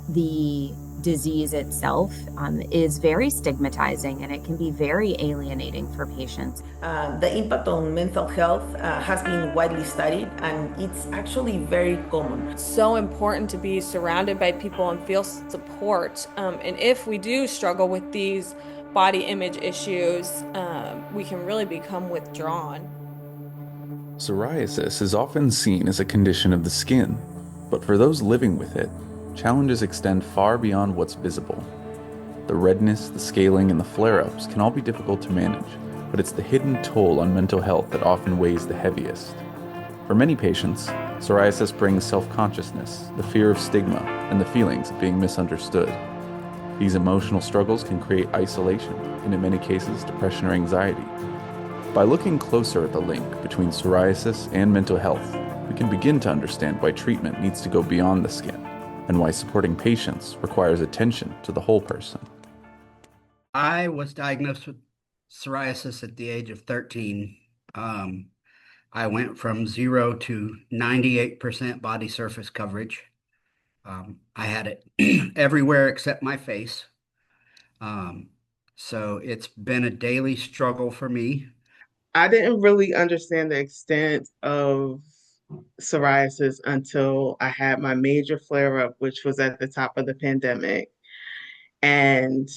the disease itself is very stigmatizing, and it can be very alienating for patients. The impact on mental health has been widely studied, and it's actually very common. It's so important to be surrounded by people and feel support. And if we do struggle with these body image issues, we can really become withdrawn. Psoriasis is often seen as a condition of the skin, but for those living with it, challenges extend far beyond what's visible. The redness, the scaling, and the flare-ups can all be difficult to manage, but it's the hidden toll on mental health that often weighs the heaviest. For many patients, psoriasis brings self-consciousness, the fear of stigma, and the feelings of being misunderstood. These emotional struggles can create isolation, and in many cases, depression or anxiety. By looking closer at the link between psoriasis and mental health, we can begin to understand why treatment needs to go beyond the skin, and why supporting patients requires attention to the whole person. I was diagnosed with psoriasis at the age of 13. I went from 0 to 98% body surface coverage. I had it everywhere except my face. So it's been a daily struggle for me. I didn't really understand the extent of psoriasis until I had my major flare up, which was at the top of the pandemic. And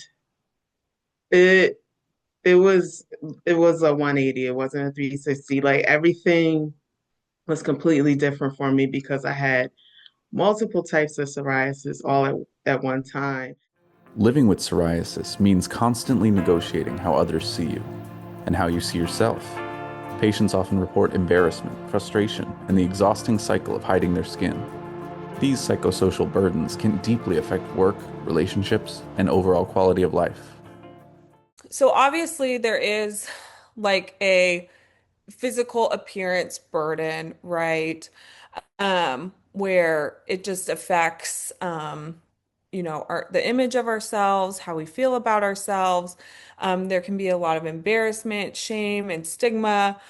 it it was it was a 180. It wasn't a 360. Like everything was completely different for me because I had multiple types of psoriasis all at one time. Living with psoriasis means constantly negotiating how others see you and how you see yourself. Patients often report embarrassment, frustration, and the exhausting cycle of hiding their skin. These psychosocial burdens can deeply affect work, relationships, and overall quality of life. So obviously there is like a physical appearance burden, right? Where it just affects the image of ourselves, how we feel about ourselves. There can be a lot of embarrassment, shame, and stigma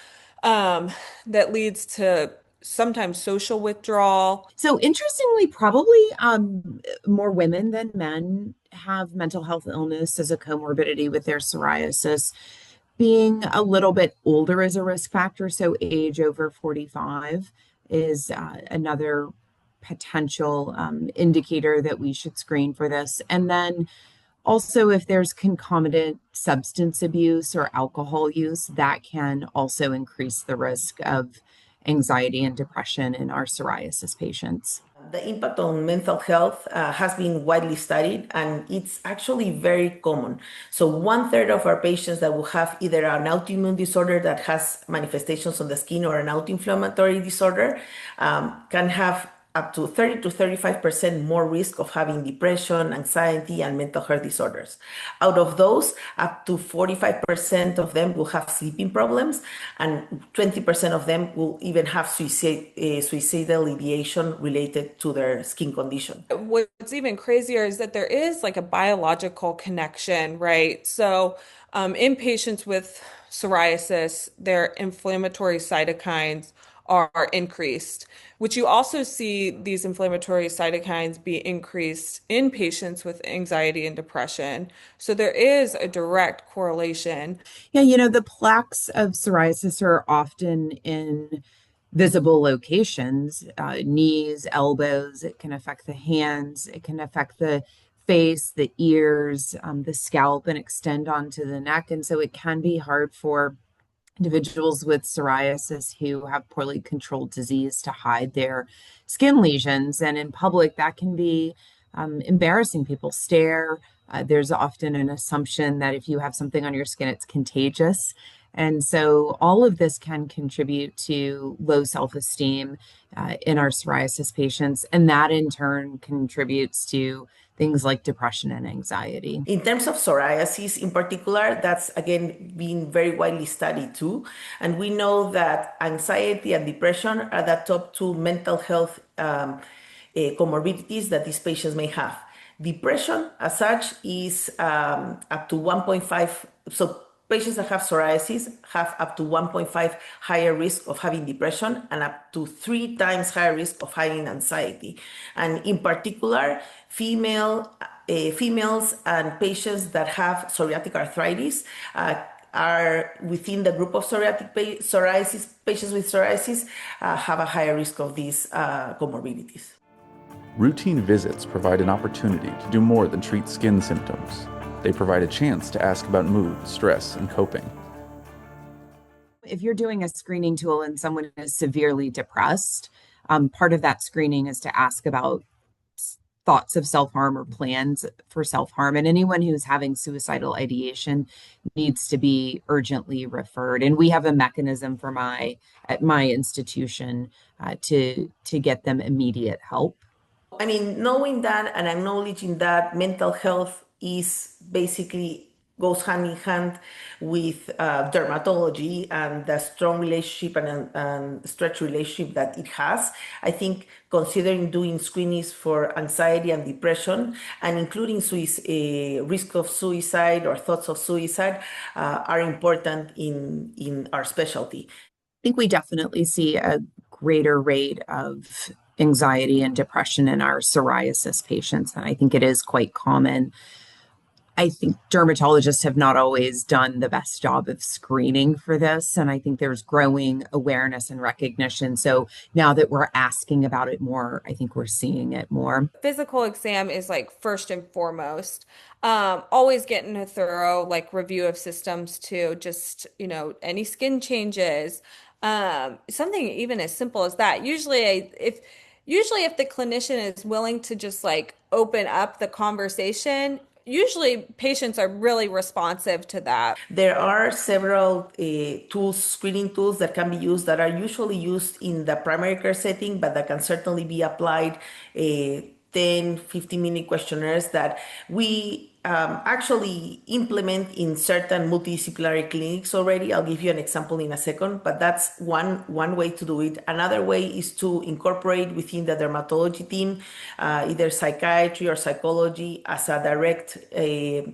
that leads to sometimes social withdrawal. So interestingly, probably more women than men have mental health illness as a comorbidity with their psoriasis. Being a little bit older is a risk factor, so age over 45 is another potential indicator that we should screen for this. And then also, if there's concomitant substance abuse or alcohol use, that can also increase the risk of anxiety and depression in our psoriasis patients. The impact on mental health has been widely studied, and it's actually very common. So 1/3 of our patients that will have either an autoimmune disorder that has manifestations on the skin or an autoinflammatory disorder can have up to 30 to 35% more risk of having depression, anxiety, and mental health disorders. Out of those, up to 45% of them will have sleeping problems, and 20% of them will even have suicidal ideation related to their skin condition. What's even crazier is that there is like a biological connection, right? So, in patients with psoriasis, their inflammatory cytokines are increased, which you also see these inflammatory cytokines be increased in patients with anxiety and depression. So there is a direct correlation. Yeah, the plaques of psoriasis are often in visible locations, knees, elbows. It can affect the hands. It can affect the face, the ears, the scalp, and extend onto the neck. And so it can be hard for individuals with psoriasis who have poorly controlled disease to hide their skin lesions. And in public, that can be embarrassing. People stare. There's often an assumption that if you have something on your skin, it's contagious. And so all of this can contribute to low self-esteem in our psoriasis patients. And that in turn contributes to things like depression and anxiety. In terms of psoriasis in particular, that's again been very widely studied too. And we know that anxiety and depression are the top two mental health comorbidities that these patients may have. Depression, as such, is up to 1.5, so patients that have psoriasis have up to 1.5 higher risk of having depression and up to 3 times higher risk of having anxiety. And in particular, females and patients that have psoriatic arthritis are within the group of psoriasis patients with psoriasis have a higher risk of these comorbidities. Routine visits provide an opportunity to do more than treat skin symptoms. They provide a chance to ask about mood, stress, and coping. If you're doing a screening tool and someone is severely depressed, part of that screening is to ask about thoughts of self-harm or plans for self-harm. And anyone who's having suicidal ideation needs to be urgently referred. And we have a mechanism at my institution to get them immediate help. I mean, knowing that and acknowledging that mental health is basically goes hand in hand with dermatology and the strong relationship and stretch relationship that it has. I think considering doing screenings for anxiety and depression and including risk of suicide or thoughts of suicide are important in our specialty. I think we definitely see a greater rate of anxiety and depression in our psoriasis patients, and I think it is quite common. I think dermatologists have not always done the best job of screening for this, and I think there's growing awareness and recognition. So now that we're asking about it more, I think we're seeing it more. Physical exam is like first and foremost. Always getting a thorough like review of systems too, just, any skin changes. Something even as simple as that. Usually if the clinician is willing to just like open up the conversation, usually patients are really responsive to that. There are several screening tools that can be used that are usually used in the primary care setting, but that can certainly be applied 10, 15-minute questionnaires that we actually implement in certain multidisciplinary clinics already. I'll give you an example in a second, but that's one way to do it. Another way is to incorporate within the dermatology team, either psychiatry or psychology as a direct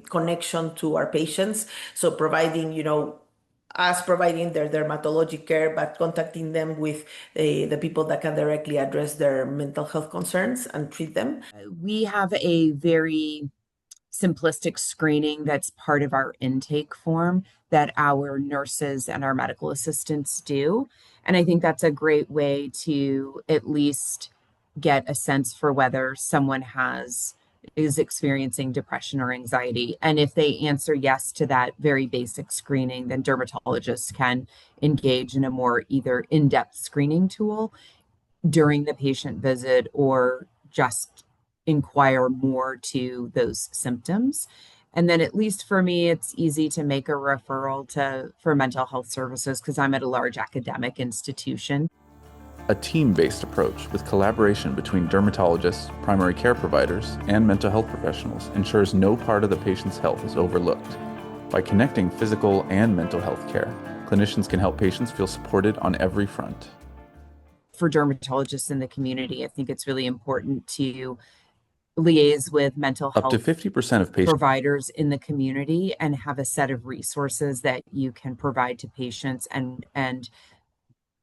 connection to our patients. So providing their dermatologic care, but contacting them with the people that can directly address their mental health concerns and treat them. We have a very simplistic screening that's part of our intake form that our nurses and our medical assistants do. And I think that's a great way to at least get a sense for whether someone is experiencing depression or anxiety. And if they answer yes to that very basic screening, then dermatologists can engage in a more either in-depth screening tool during the patient visit or just inquire more to those symptoms. And then at least for me, it's easy to make a referral for mental health services because I'm at a large academic institution. A team-based approach with collaboration between dermatologists, primary care providers, and mental health professionals ensures no part of the patient's health is overlooked. By connecting physical and mental health care, clinicians can help patients feel supported on every front. For dermatologists in the community, I think it's really important to liaise with mental health Up to 50% of patients providers in the community and have a set of resources that you can provide to patients and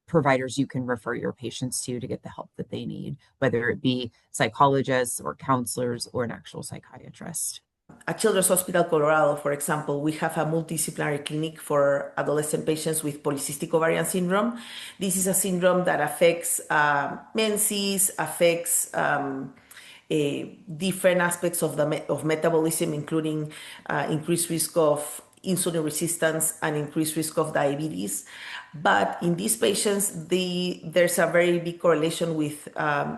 providers you can refer your patients to get the help that they need, whether it be psychologists or counselors or an actual psychiatrist. At Children's Hospital Colorado, for example, we have a multidisciplinary clinic for adolescent patients with polycystic ovarian syndrome. This is a syndrome that affects menses, affects different aspects of metabolism, including increased risk of insulin resistance and increased risk of diabetes. But in these patients, there's a very big correlation with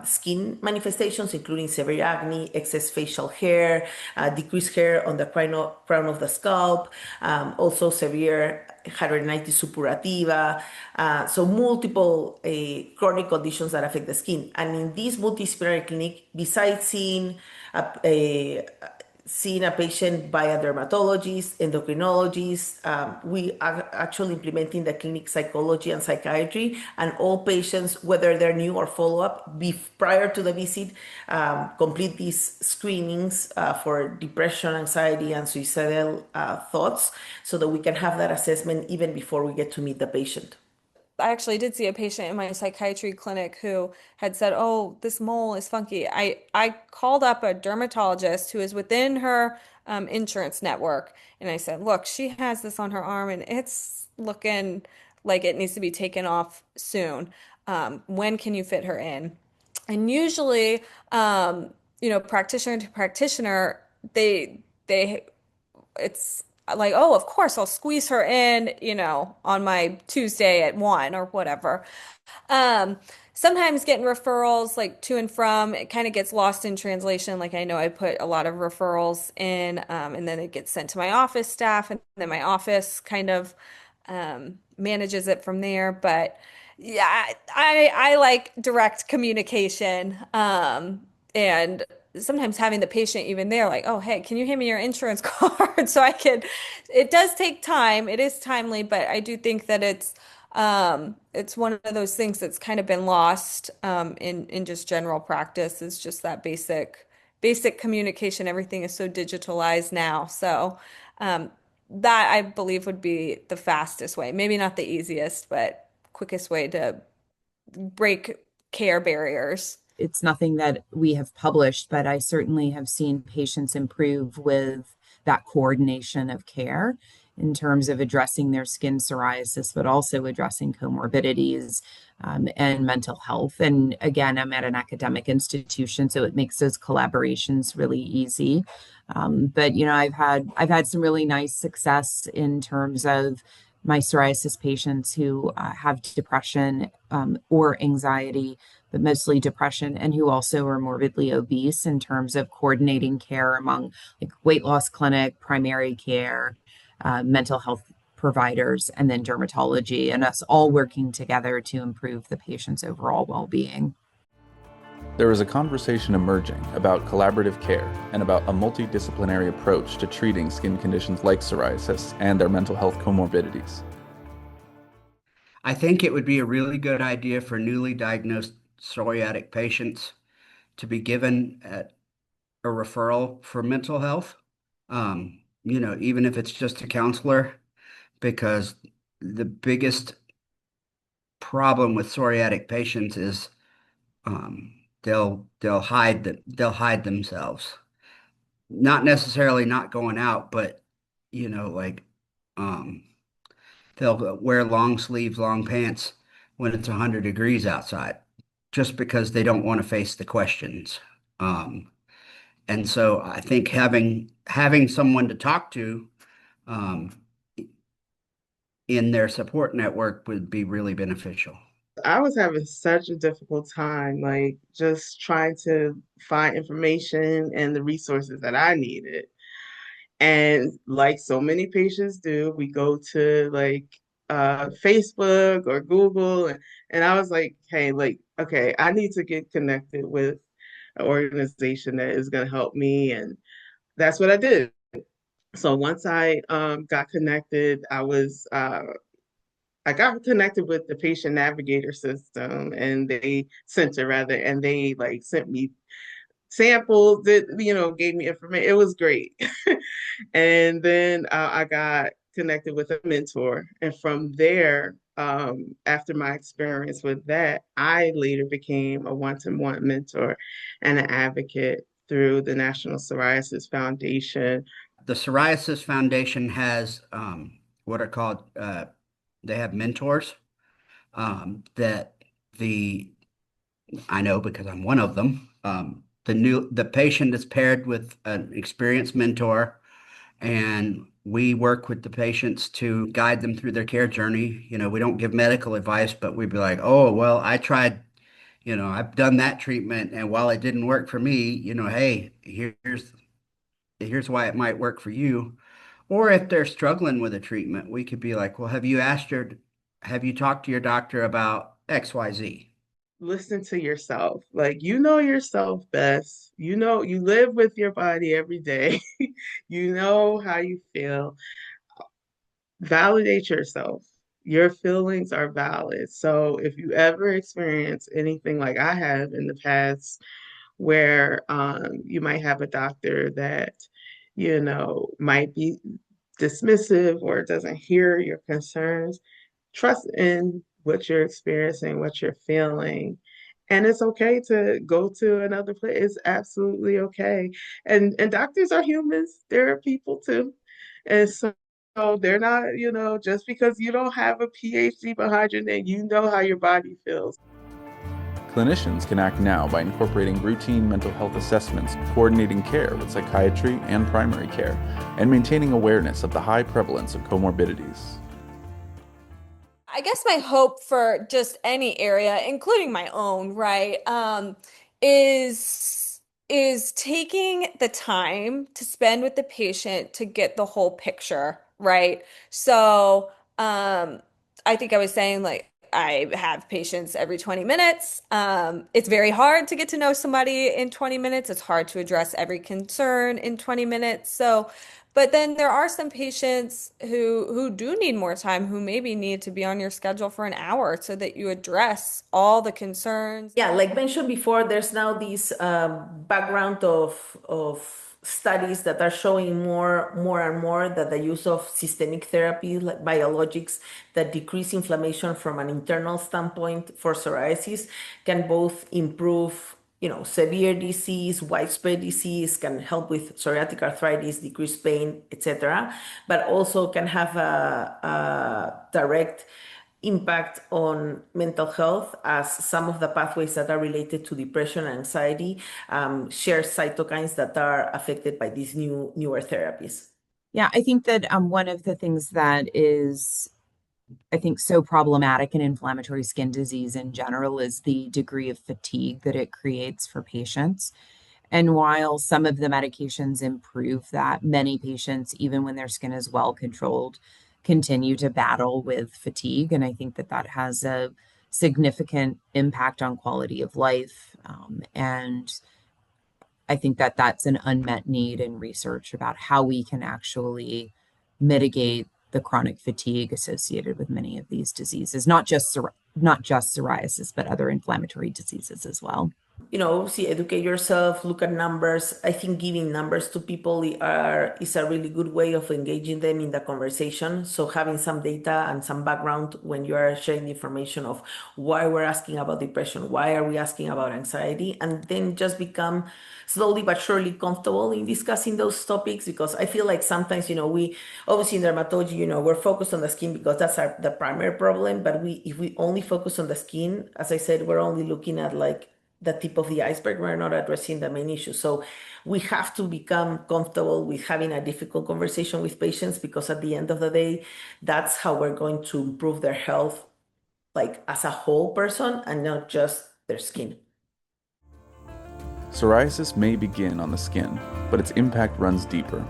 skin manifestations, including severe acne, excess facial hair, decreased hair on the crown of the scalp, also severe hidradenitis suppurativa, so multiple chronic conditions that affect the skin. And in this multidisciplinary clinic, besides seeing seeing a patient by a dermatologist, endocrinologist. We are actually implementing the clinic psychology and psychiatry, and all patients, whether they're new or follow-up, prior to the visit, complete these screenings for depression, anxiety, and suicidal thoughts, so that we can have that assessment even before we get to meet the patient. I actually did see a patient in my psychiatry clinic who had said, "Oh, this mole is funky." I called up a dermatologist who is within her insurance network, and I said, "Look, she has this on her arm, and it's looking like it needs to be taken off soon. When can you fit her in?" And usually, practitioner to practitioner, they it's like, oh, of course, I'll squeeze her in, on my Tuesday at 1 or whatever. Um, Sometimes getting referrals like to and from, it kind of gets lost in translation. Like I know I put a lot of referrals in, and then it gets sent to my office staff, and then my office kind of manages it from there. But yeah, I like direct communication. And sometimes having the patient even there, like, oh, hey, can you hand me your insurance card so I can, it does take time. It is timely, but I do think that it's one of those things that's kind of been lost in just general practice. Is just that basic communication. Everything is so digitalized now. So um, that I believe would be the fastest way. Maybe not the easiest, but quickest way to break care barriers. It's nothing that we have published, but I certainly have seen patients improve with that coordination of care in terms of addressing their skin psoriasis, but also addressing comorbidities and mental health. And again, I'm at an academic institution, so it makes those collaborations really easy. But I've had some really nice success in terms of my psoriasis patients who have depression or anxiety, but mostly depression, and who also are morbidly obese in terms of coordinating care among like weight loss clinic, primary care, mental health providers, and then dermatology, and us all working together to improve the patient's overall well-being. There is a conversation emerging about collaborative care and about a multidisciplinary approach to treating skin conditions like psoriasis and their mental health comorbidities. I think it would be a really good idea for newly diagnosed psoriatic patients to be given a referral for mental health, even if it's just a counselor, because the biggest problem with psoriatic patients is they'll hide themselves, not necessarily not going out, but like um, they'll wear long sleeves, long pants when it's 100 degrees outside, just because they don't want to face the questions. Um, and so I think having someone to talk to um, in their support network would be really beneficial. I was having such a difficult time, like just trying to find information and the resources that I needed. And like so many patients do, we go to like Facebook or Google, and I was like, hey, like, okay, I need to get connected with an organization that is going to help me, and that's what I did. So once I got connected, I got connected with the patient navigator system, and they center rather, and they like sent me samples that gave me information. It was great. And then I got connected with a mentor, and from there, after my experience with that, I later became a one-to-one mentor and an advocate through the National Psoriasis Foundation. The Psoriasis Foundation has what are called they have mentors that the I know because I'm one of them. The patient is paired with an experienced mentor, and we work with the patients to guide them through their care journey. We don't give medical advice, but we'd be like, oh, well, I tried, I've done that treatment, and while it didn't work for me, hey, here's why it might work for you. Or if they're struggling with a treatment, we could be like, well, have you talked to your doctor about XYZ? listen to yourself. Like, you know yourself best. You know, you live with your body every day. You know how you feel. Validate yourself. Your feelings are valid. So if you ever experience anything like I have in the past, where you might have a doctor that, might be dismissive or doesn't hear your concerns, trust in what you're experiencing, what you're feeling. And it's okay to go to another place. It's absolutely okay. And doctors are humans. They're people too. And so they're not, just because you don't have a PhD behind your name, you know how your body feels. Clinicians can act now by incorporating routine mental health assessments, coordinating care with psychiatry and primary care, and maintaining awareness of the high prevalence of comorbidities. I guess my hope for just any area, including my own, right, is taking the time to spend with the patient to get the whole picture, right? So, I think I was saying like I have patients every 20 minutes. It's very hard to get to know somebody in 20 minutes. It's hard to address every concern in 20 minutes. So, but then there are some patients who do need more time, who maybe need to be on your schedule for an hour so that you address all the concerns. Yeah, like mentioned before, there's now this background of studies that are showing more and more that the use of systemic therapy, like biologics, that decrease inflammation from an internal standpoint for psoriasis, can both improve, severe disease, widespread disease, can help with psoriatic arthritis, decrease pain, etc., but also can have a direct impact on mental health, as some of the pathways that are related to depression and anxiety share cytokines that are affected by these newer therapies. Yeah, I think that one of the things that is, I think, so problematic in inflammatory skin disease in general is the degree of fatigue that it creates for patients. And while some of the medications improve that, many patients, even when their skin is well controlled, continue to battle with fatigue. And I think that that has a significant impact on quality of life. And I think that that's an unmet need in research about how we can actually mitigate the chronic fatigue associated with many of these diseases, not just psoriasis, but other inflammatory diseases as well. See, educate yourself, look at numbers. I think giving numbers to people is a really good way of engaging them in the conversation. So having some data and some background when you are sharing the information of why we're asking about depression, why are we asking about anxiety, and then just become slowly but surely comfortable in discussing those topics. Because I feel like sometimes, we obviously in dermatology, we're focused on the skin because that's the primary problem. But if we only focus on the skin, as I said, we're only looking at like the tip of the iceberg. We're not addressing the main issue. So we have to become comfortable with having a difficult conversation with patients, because at the end of the day, that's how we're going to improve their health, like as a whole person and not just their skin. Psoriasis may begin on the skin, but its impact runs deeper.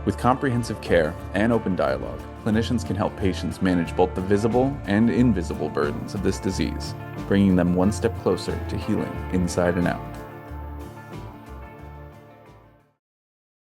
With comprehensive care and open dialogue, clinicians can help patients manage both the visible and invisible burdens of this disease, bringing them one step closer to healing inside and out.